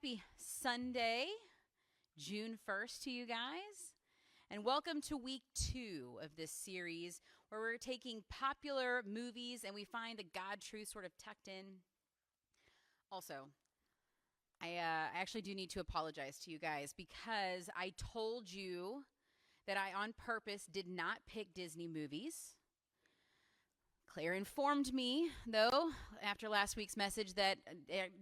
Happy Sunday, June 1st to you guys. And welcome to week 2 of this series where we're taking popular movies and we find the God truth sort of tucked in. Also, I actually do need to apologize to you guys because I told you that I on purpose did not pick Disney movies. Claire informed me, though, after last week's message that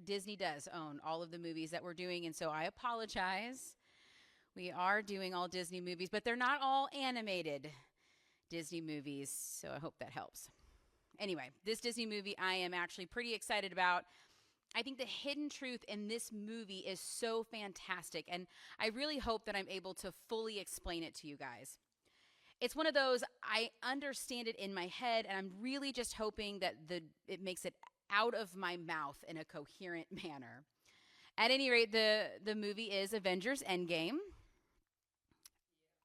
Disney does own all of the movies that we're doing, and so I apologize. We are doing all Disney movies, but they're not all animated Disney movies, so I hope that helps. Anyway, this Disney movie I am actually pretty excited about. I think the hidden truth in this movie is so fantastic, and I really hope that I'm able to fully explain it to you guys. It's one of those, I understand it in my head, and I'm really just hoping that it makes it out of my mouth in a coherent manner. At any rate, the movie is Avengers Endgame.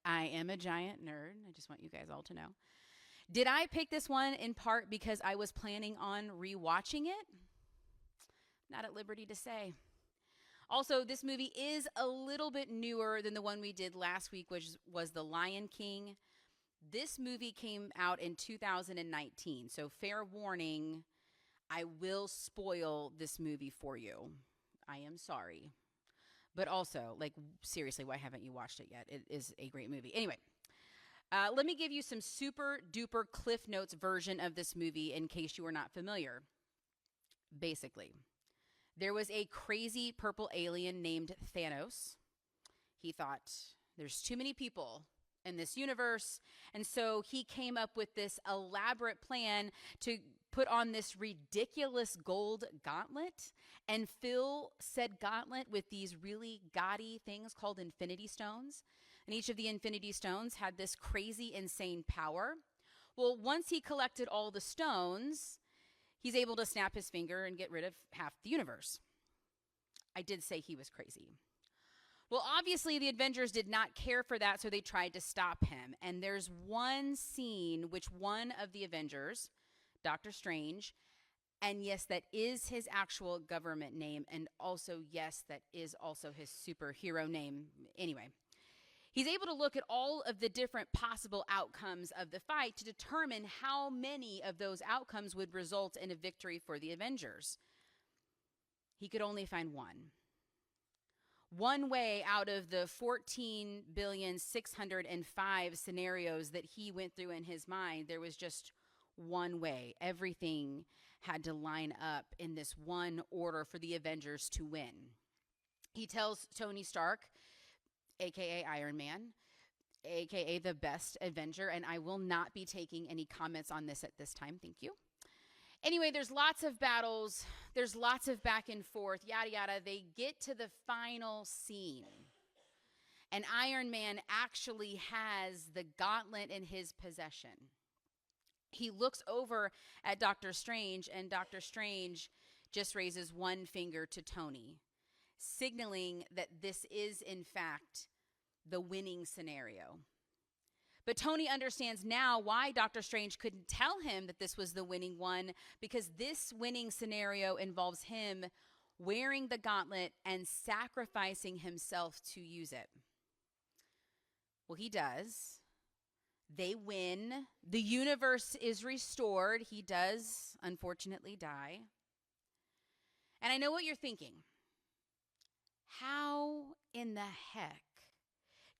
I am a giant nerd. I just want you guys all to know. Did I pick this one in part because I was planning on rewatching it? Not at liberty to say. Also, this movie is a little bit newer than the one we did last week, which was The Lion King. This movie came out in 2019, so fair warning, I will spoil this movie for you. I am sorry. But also, seriously, why haven't you watched it yet? It is a great movie. Anyway, let me give you some super duper Cliff Notes version of this movie in case you are not familiar. Basically, there was a crazy purple alien named Thanos. He thought, there's too many people in this universe, and so he came up with this elaborate plan to put on this ridiculous gold gauntlet and fill said gauntlet with these really gaudy things called infinity stones. And each of the infinity stones had this crazy, insane power. Well, once he collected all the stones, he's able to snap his finger and get rid of half the universe. I did say he was crazy. Well, obviously, the Avengers did not care for that, so they tried to stop him. And there's one scene which one of the Avengers, Doctor Strange, and yes, that is his actual government name, and also, yes, that is also his superhero name. Anyway, he's able to look at all of the different possible outcomes of the fight to determine how many of those outcomes would result in a victory for the Avengers. He could only find one. One way out of the 14,605 scenarios that he went through in his mind, there was just one way. Everything had to line up in this one order for the Avengers to win. He tells Tony Stark, aka Iron Man, aka the best Avenger, and I will not be taking any comments on this at this time. Thank you. Anyway, there's lots of battles. There's lots of back and forth, yada, yada. They get to the final scene. And Iron Man actually has the gauntlet in his possession. He looks over at Doctor Strange, and Doctor Strange just raises one finger to Tony, signaling that this is, in fact, the winning scenario. But Tony understands now why Doctor Strange couldn't tell him that this was the winning one, because this winning scenario involves him wearing the gauntlet and sacrificing himself to use it. Well, he does. They win. The universe is restored. He does, unfortunately, die. And I know what you're thinking. How in the heck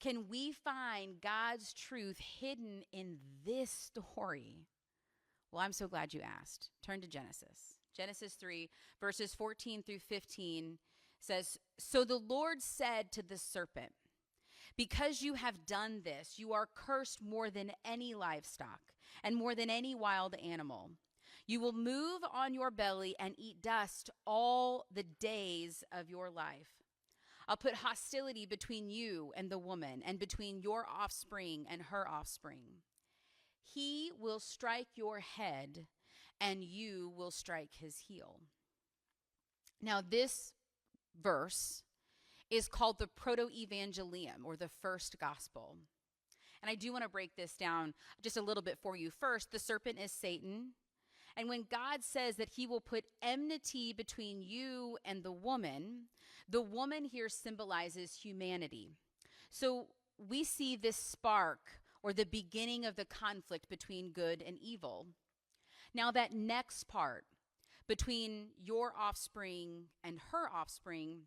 can we find God's truth hidden in this story? Well, I'm so glad you asked. Turn to Genesis. Genesis 3, verses 14 through 15 says, "So the Lord said to the serpent, 'Because you have done this, you are cursed more than any livestock and more than any wild animal. You will move on your belly and eat dust all the days of your life. I'll put hostility between you and the woman, and between your offspring and her offspring. He will strike your head, and you will strike his heel.'" Now, this verse is called the proto-evangelium, or the first gospel. And I do want to break this down just a little bit for you. First, the serpent is Satan. And when God says that he will put enmity between you and the woman, The woman here symbolizes humanity. So we see this spark or the beginning of the conflict between good and evil. Now, that next part, between your offspring and her offspring,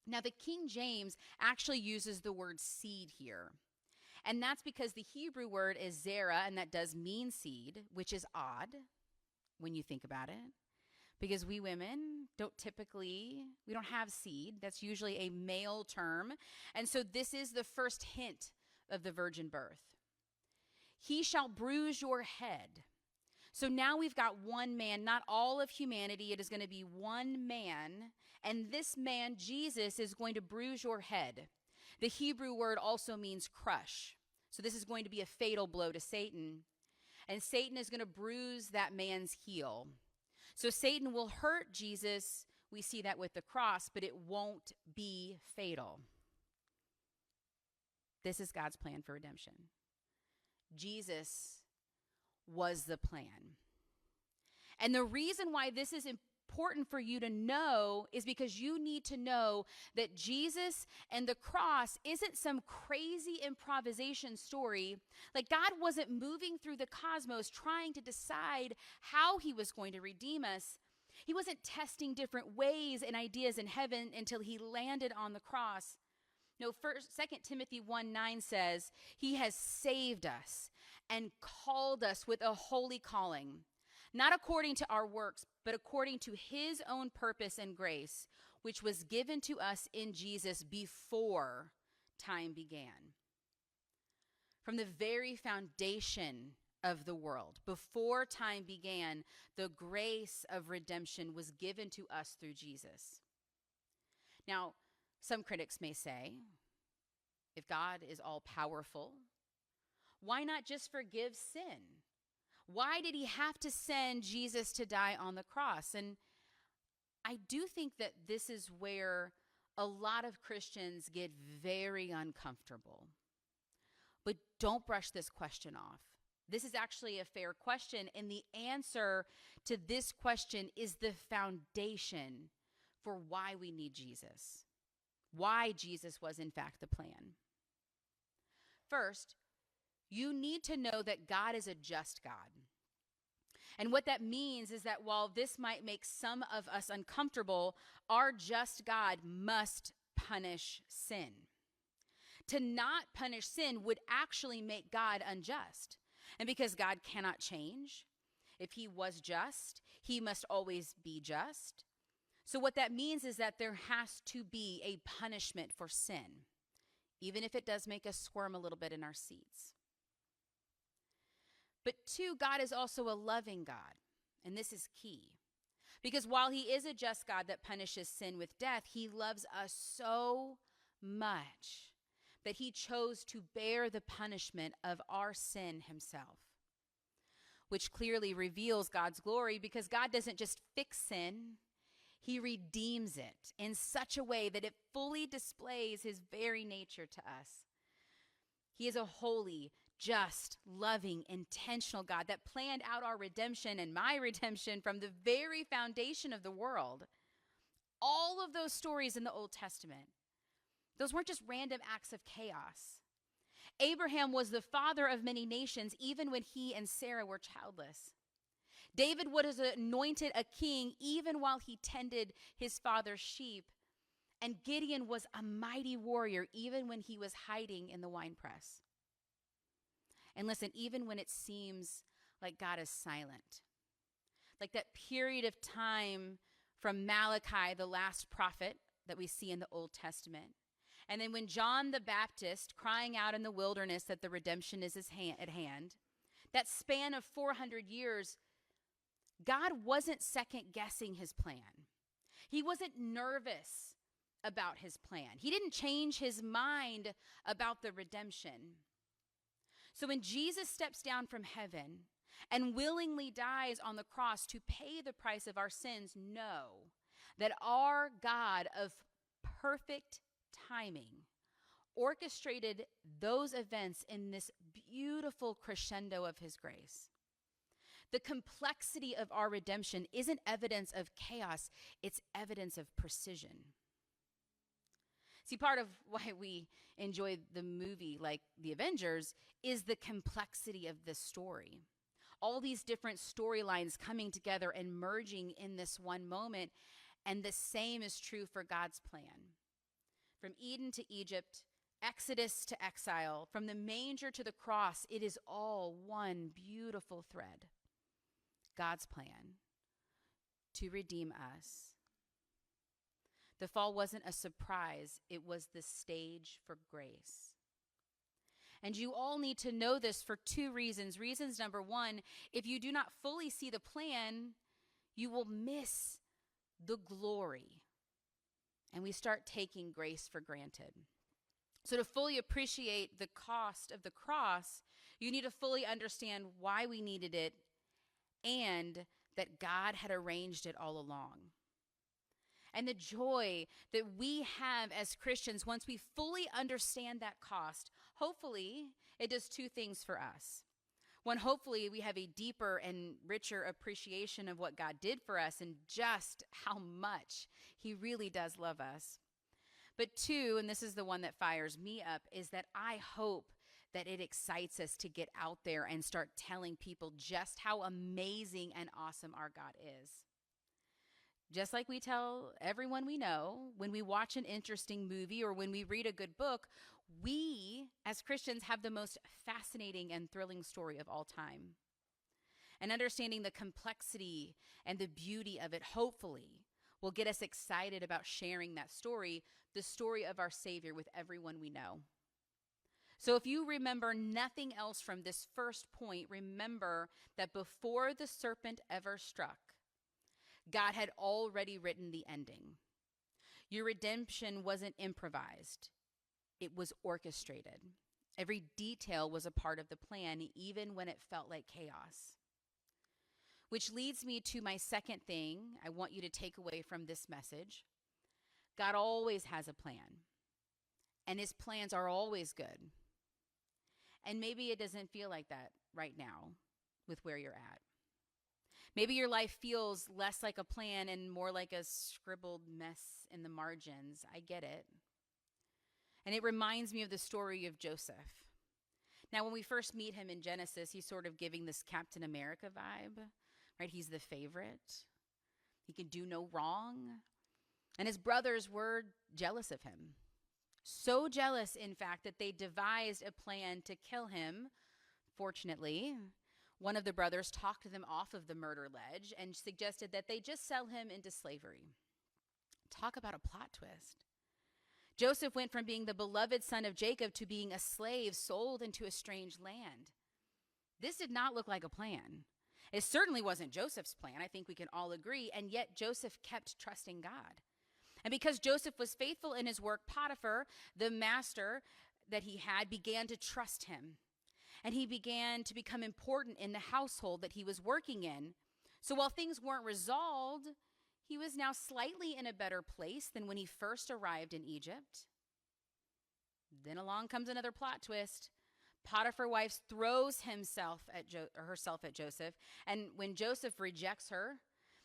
now the King James actually uses the word seed here. And that's because the Hebrew word is zera, and that does mean seed, which is odd when you think about it. Because we women we don't have seed. That's usually a male term. And so this is the first hint of the virgin birth. He shall bruise your head. So now we've got one man, not all of humanity. It is going to be one man. And this man, Jesus, is going to bruise your head. The Hebrew word also means crush. So this is going to be a fatal blow to Satan. And Satan is going to bruise that man's heel. So Satan will hurt Jesus. We see that with the cross, but it won't be fatal. This is God's plan for redemption. Jesus was the plan. And the reason why this is important for you to know is because you need to know that Jesus and the cross isn't some crazy improvisation story. Like, God wasn't moving through the cosmos trying to decide how he was going to redeem us. He wasn't testing different ways and ideas in heaven until he landed on the cross. No, 2 Timothy 1:9 says, he has saved us and called us with a holy calling, not according to our works, but according to his own purpose and grace, which was given to us in Jesus before time began. From the very foundation of the world, before time began, the grace of redemption was given to us through Jesus. Now, some critics may say, if God is all powerful, why not just forgive sin? Why did he have to send Jesus to die on the cross? And I do think that this is where a lot of Christians get very uncomfortable. But don't brush this question off. This is actually a fair question, and the answer to this question is the foundation for why we need Jesus, why Jesus was in fact the plan. First, you need to know that God is a just God. And what that means is that while this might make some of us uncomfortable, our just God must punish sin. To not punish sin would actually make God unjust. And because God cannot change, if he was just, he must always be just. So what that means is that there has to be a punishment for sin, even if it does make us squirm a little bit in our seats. But two, God is also a loving God, and this is key. Because while he is a just God that punishes sin with death, he loves us so much that he chose to bear the punishment of our sin himself, which clearly reveals God's glory, because God doesn't just fix sin, he redeems it in such a way that it fully displays his very nature to us. He is a holy, just, loving, intentional God that planned out our redemption and my redemption from the very foundation of the world. All of those stories in the Old Testament, those weren't just random acts of chaos. Abraham was the father of many nations even when he and Sarah were childless. David was anointed a king even while he tended his father's sheep. And Gideon was a mighty warrior even when he was hiding in the winepress. And listen, even when it seems like God is silent, like that period of time from Malachi, the last prophet that we see in the Old Testament, and then when John the Baptist crying out in the wilderness that the redemption is at hand, that span of 400 years, God wasn't second guessing his plan. He wasn't nervous about his plan. He didn't change his mind about the redemption. So when Jesus steps down from heaven and willingly dies on the cross to pay the price of our sins, know that our God of perfect timing orchestrated those events in this beautiful crescendo of his grace. The complexity of our redemption isn't evidence of chaos, it's evidence of precision. See, part of why we enjoy the movie like the Avengers is the complexity of this story. All these different storylines coming together and merging in this one moment. And the same is true for God's plan. From Eden to Egypt, Exodus to exile, from the manger to the cross, it is all one beautiful thread. God's plan to redeem us. The fall wasn't a surprise, it was the stage for grace. And you all need to know this for two reasons. Reasons number one, if you do not fully see the plan, you will miss the glory. And we start taking grace for granted. So to fully appreciate the cost of the cross, you need to fully understand why we needed it and that God had arranged it all along. And the joy that we have as Christians, once we fully understand that cost, hopefully it does two things for us. One, hopefully we have a deeper and richer appreciation of what God did for us and just how much he really does love us. But two, and this is the one that fires me up, is that I hope that it excites us to get out there and start telling people just how amazing and awesome our God is. Just like we tell everyone we know, when we watch an interesting movie or when we read a good book, we as Christians have the most fascinating and thrilling story of all time. And understanding the complexity and the beauty of it, hopefully, will get us excited about sharing that story, the story of our Savior, with everyone we know. So if you remember nothing else from this first point, remember that before the serpent ever struck, God had already written the ending. Your redemption wasn't improvised. It was orchestrated. Every detail was a part of the plan, even when it felt like chaos. Which leads me to my second thing I want you to take away from this message. God always has a plan, and his plans are always good. And maybe it doesn't feel like that right now with where you're at. Maybe your life feels less like a plan and more like a scribbled mess in the margins. I get it. And it reminds me of the story of Joseph. Now, when we first meet him in Genesis, he's sort of giving this Captain America vibe, right? He's the favorite. He can do no wrong. And his brothers were jealous of him. So jealous, in fact, that they devised a plan to kill him. Fortunately, one of the brothers talked them off of the murder ledge and suggested that they just sell him into slavery. Talk about a plot twist. Joseph went from being the beloved son of Jacob to being a slave sold into a strange land. This did not look like a plan. It certainly wasn't Joseph's plan. I think we can all agree. And yet Joseph kept trusting God. And because Joseph was faithful in his work, Potiphar, the master that he had, began to trust him. And he began to become important in the household that he was working in. So while things weren't resolved, he was now slightly in a better place than when he first arrived in Egypt. Then along comes another plot twist. Potiphar's wife throws herself at Joseph. And when Joseph rejects her,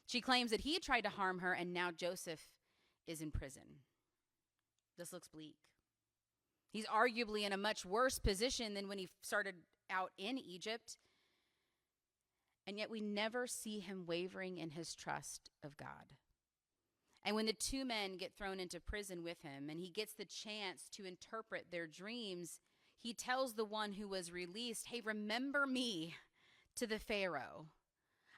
she claims that he tried to harm her, and now Joseph is in prison. This looks bleak. He's arguably in a much worse position than when he started out in Egypt. And yet we never see him wavering in his trust of God. And when the two men get thrown into prison with him and he gets the chance to interpret their dreams, he tells the one who was released, "Hey, remember me to the Pharaoh."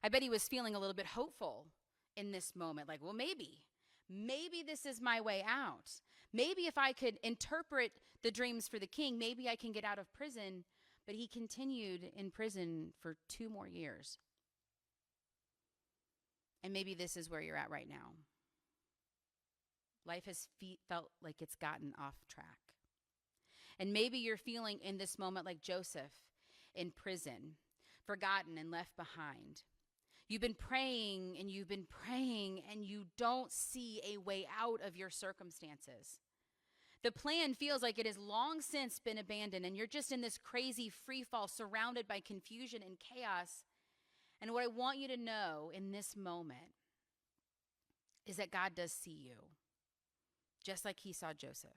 I bet he was feeling a little bit hopeful in this moment. Like, well, maybe this is my way out. Maybe if I could interpret the dreams for the king, maybe I can get out of prison. But he continued in prison for 2 more years. And maybe this is where you're at right now. Life has felt like it's gotten off track. And maybe you're feeling in this moment like Joseph in prison, forgotten and left behind. You've been praying and you've been praying and you don't see a way out of your circumstances. The plan feels like it has long since been abandoned and you're just in this crazy free fall surrounded by confusion and chaos. And what I want you to know in this moment is that God does see you, just like he saw Joseph.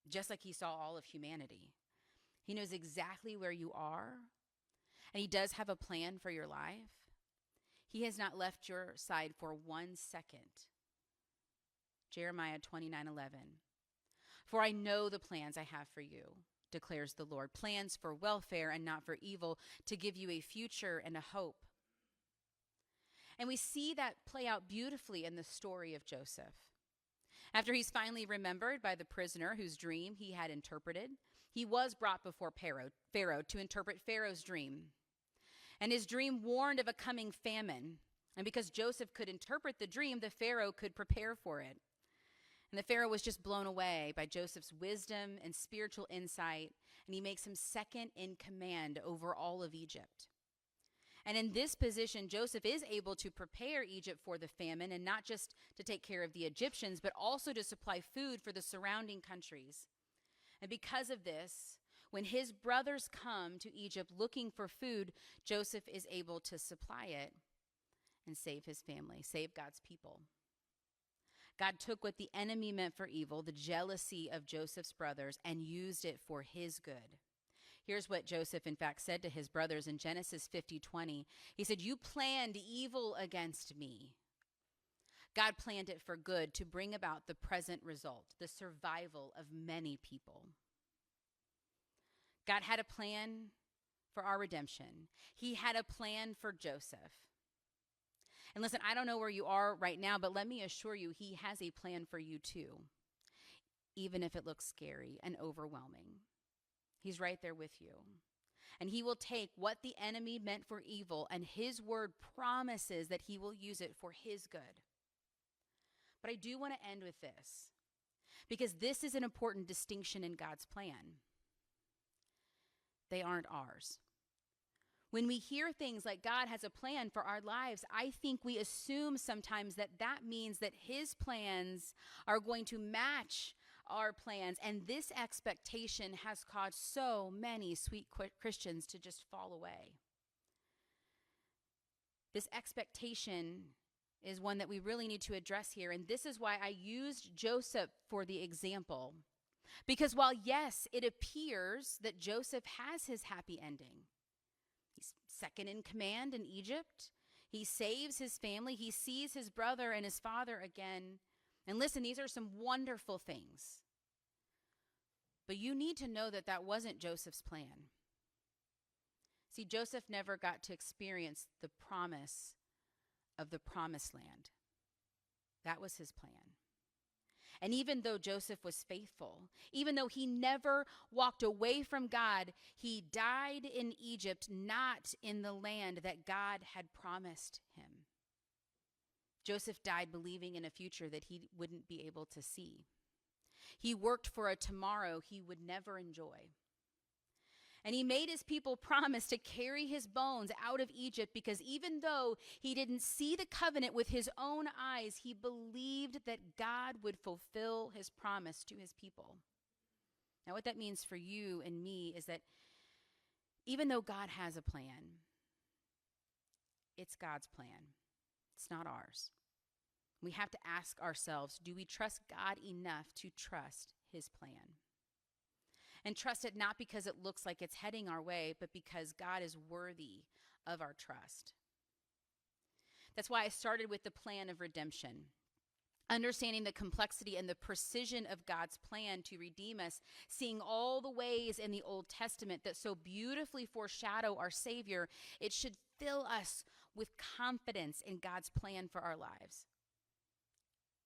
just like he saw all of humanity. He knows exactly where you are, and he does have a plan for your life. He has not left your side for 1 second. Jeremiah 29:11. For I know the plans I have for you, declares the Lord, plans for welfare and not for evil, to give you a future and a hope. And we see that play out beautifully in the story of Joseph. After he's finally remembered by the prisoner whose dream he had interpreted, he was brought before Pharaoh to interpret Pharaoh's dream. And his dream warned of a coming famine. And because Joseph could interpret the dream, the Pharaoh could prepare for it. And the Pharaoh was just blown away by Joseph's wisdom and spiritual insight, and he makes him second in command over all of Egypt. And in this position, Joseph is able to prepare Egypt for the famine, and not just to take care of the Egyptians, but also to supply food for the surrounding countries. And because of this, when his brothers come to Egypt looking for food, Joseph is able to supply it and save his family, save God's people. God took what the enemy meant for evil, the jealousy of Joseph's brothers, and used it for his good. Here's what Joseph, in fact, said to his brothers in Genesis 50:20. He said, "You planned evil against me. God planned it for good, to bring about the present result, the survival of many people." God had a plan for our redemption. He had a plan for Joseph. And listen, I don't know where you are right now, but let me assure you, he has a plan for you too, even if it looks scary and overwhelming. He's right there with you. And he will take what the enemy meant for evil, and his word promises that he will use it for his good. But I do want to end with this, because this is an important distinction in God's plan. They aren't ours. When we hear things like God has a plan for our lives, I think we assume sometimes that that means that his plans are going to match our plans. And this expectation has caused so many sweet Christians to just fall away. This expectation is one that we really need to address here. And this is why I used Joseph for the example. Because while, yes, it appears that Joseph has his happy ending, he's second in command in Egypt. He saves his family. He sees his brother and his father again. And listen, these are some wonderful things. But you need to know that that wasn't Joseph's plan. See, Joseph never got to experience the promise of the promised land. That was his plan. And even though Joseph was faithful, even though he never walked away from God, he died in Egypt, not in the land that God had promised him. Joseph died believing in a future that he wouldn't be able to see. He worked for a tomorrow he would never enjoy. And he made his people promise to carry his bones out of Egypt, because even though he didn't see the covenant with his own eyes, he believed that God would fulfill his promise to his people. Now, what that means for you and me is that even though God has a plan, it's God's plan. It's not ours. We have to ask ourselves, do we trust God enough to trust his plan? And trust it not because it looks like it's heading our way, but because God is worthy of our trust. That's why I started with the plan of redemption. Understanding the complexity and the precision of God's plan to redeem us, seeing all the ways in the Old Testament that so beautifully foreshadow our Savior, it should fill us with confidence in God's plan for our lives,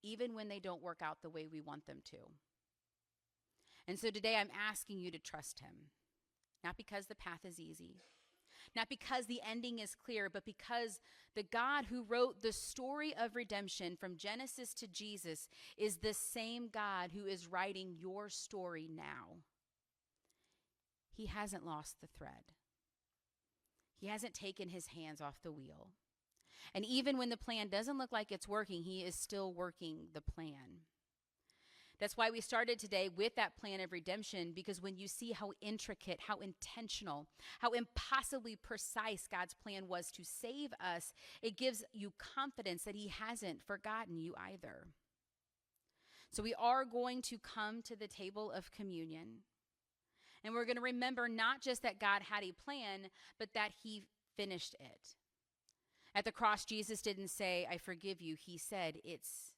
even when they don't work out the way we want them to. And so today I'm asking you to trust him, not because the path is easy, not because the ending is clear, but because the God who wrote the story of redemption from Genesis to Jesus is the same God who is writing your story now. He hasn't lost the thread. He hasn't taken his hands off the wheel. And even when the plan doesn't look like it's working, he is still working the plan. That's why we started today with that plan of redemption, because when you see how intricate, how intentional, how impossibly precise God's plan was to save us, it gives you confidence that he hasn't forgotten you either. So we are going to come to the table of communion. And we're going to remember not just that God had a plan, but that he finished it. At the cross, Jesus didn't say, I forgive you. He said, it's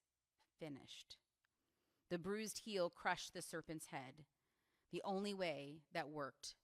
finished. The bruised heel crushed the serpent's head. The only way that worked.